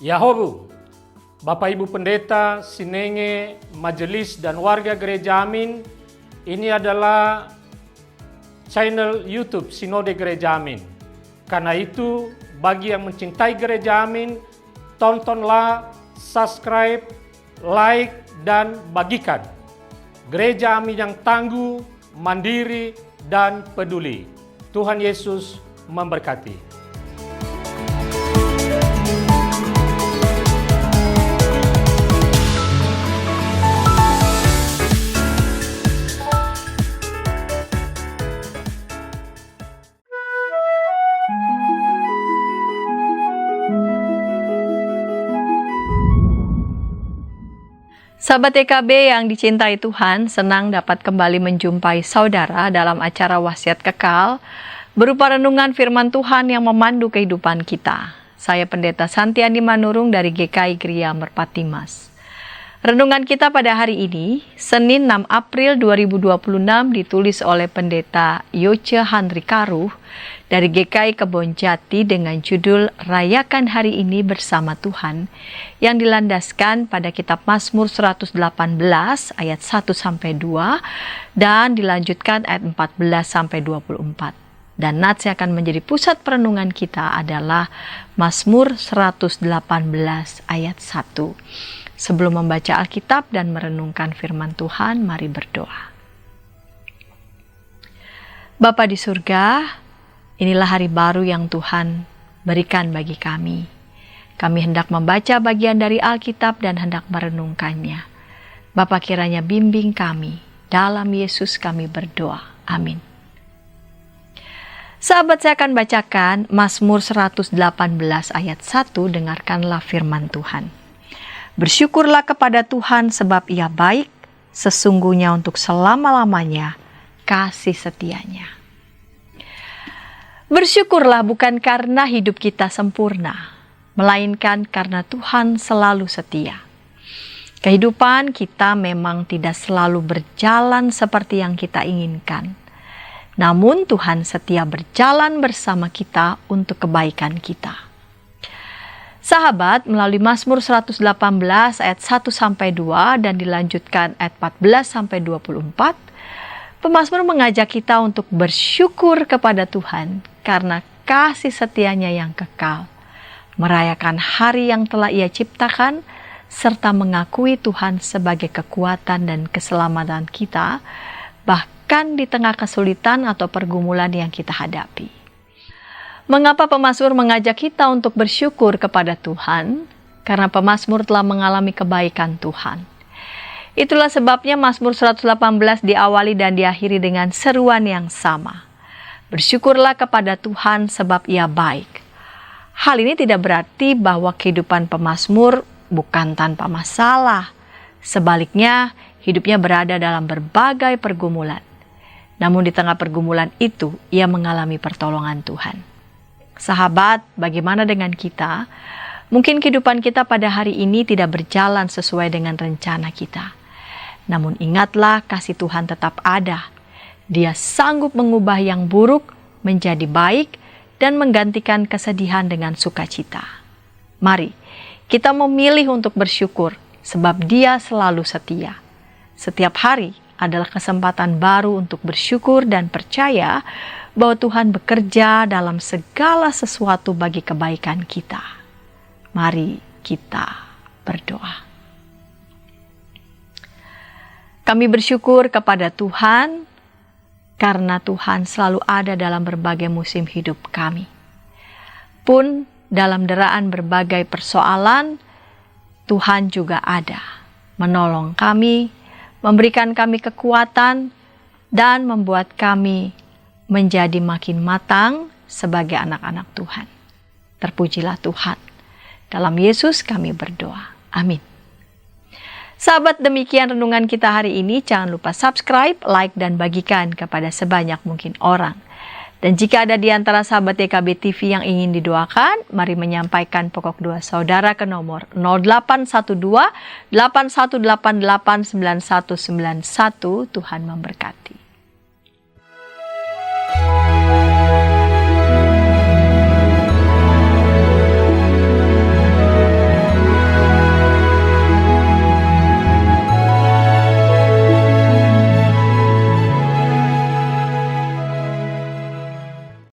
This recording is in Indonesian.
Yahobu, Bapak Ibu Pendeta, Sinenge, Majelis dan warga Gereja Amin, ini adalah channel YouTube Sinode Gereja Amin. Karena itu, bagi yang mencintai Gereja Amin, tontonlah, subscribe, like, dan bagikan. Gereja Amin yang tangguh, mandiri, dan peduli. Tuhan Yesus memberkati. Sahabat EKB yang dicintai Tuhan, senang dapat kembali menjumpai saudara dalam acara Wasiat Kekal, berupa renungan firman Tuhan yang memandu kehidupan kita. Saya Pendeta Santiani Manurung dari GKI Gria Merpati Mas. Renungan kita pada hari ini, Senin 6 April 2026, ditulis oleh Pendeta Yoce Handri Karuh dari GKI Kebon Jati dengan judul Rayakan Hari Ini Bersama Tuhan, yang dilandaskan pada kitab Mazmur 118 ayat 1-2 dan dilanjutkan ayat 14-24. Dan nats yang akan menjadi pusat perenungan kita adalah Mazmur 118 ayat 1. Sebelum membaca Alkitab dan merenungkan firman Tuhan, mari berdoa. Bapa di surga, inilah hari baru yang Tuhan berikan bagi kami. Kami hendak membaca bagian dari Alkitab dan hendak merenungkannya. Bapa, kiranya bimbing kami. Dalam Yesus kami berdoa. Amin. Sahabat, saya akan bacakan Mazmur 118 ayat 1, dengarkanlah firman Tuhan. Bersyukurlah kepada Tuhan sebab Ia baik, sesungguhnya untuk selama-lamanya kasih setianya. Bersyukurlah bukan karena hidup kita sempurna, melainkan karena Tuhan selalu setia. Kehidupan kita memang tidak selalu berjalan seperti yang kita inginkan. Namun Tuhan setia berjalan bersama kita untuk kebaikan kita. Sahabat, melalui Mazmur 118 ayat 1-2 dan dilanjutkan ayat 14-24, pemazmur mengajak kita untuk bersyukur kepada Tuhan karena kasih setianya yang kekal, merayakan hari yang telah Ia ciptakan, serta mengakui Tuhan sebagai kekuatan dan keselamatan kita, bahkan di tengah kesulitan atau pergumulan yang kita hadapi. Mengapa pemazmur mengajak kita untuk bersyukur kepada Tuhan? Karena pemazmur telah mengalami kebaikan Tuhan. Itulah sebabnya Mazmur 118 diawali dan diakhiri dengan seruan yang sama. Bersyukurlah kepada Tuhan sebab Ia baik. Hal ini tidak berarti bahwa kehidupan pemazmur bukan tanpa masalah. Sebaliknya, hidupnya berada dalam berbagai pergumulan. Namun di tengah pergumulan itu, ia mengalami pertolongan Tuhan. Sahabat, bagaimana dengan kita? Mungkin kehidupan kita pada hari ini tidak berjalan sesuai dengan rencana kita. Namun ingatlah, kasih Tuhan tetap ada. Dia sanggup mengubah yang buruk menjadi baik dan menggantikan kesedihan dengan sukacita. Mari, kita memilih untuk bersyukur sebab Dia selalu setia. Setiap hari adalah kesempatan baru untuk bersyukur dan percaya bahwa Tuhan bekerja dalam segala sesuatu bagi kebaikan kita. Mari kita berdoa. Kami bersyukur kepada Tuhan karena Tuhan selalu ada dalam berbagai musim hidup kami. Pun dalam deraan berbagai persoalan, Tuhan juga ada, menolong kami, memberikan kami kekuatan, dan membuat kami menjadi makin matang sebagai anak-anak Tuhan. Terpujilah Tuhan. Dalam Yesus kami berdoa. Amin. Sahabat, demikian renungan kita hari ini. Jangan lupa subscribe, like, dan bagikan kepada sebanyak mungkin orang. Dan jika ada di antara sahabat EKB TV yang ingin didoakan, mari menyampaikan pokok doa saudara ke nomor 0812 8188 9191. Tuhan memberkati.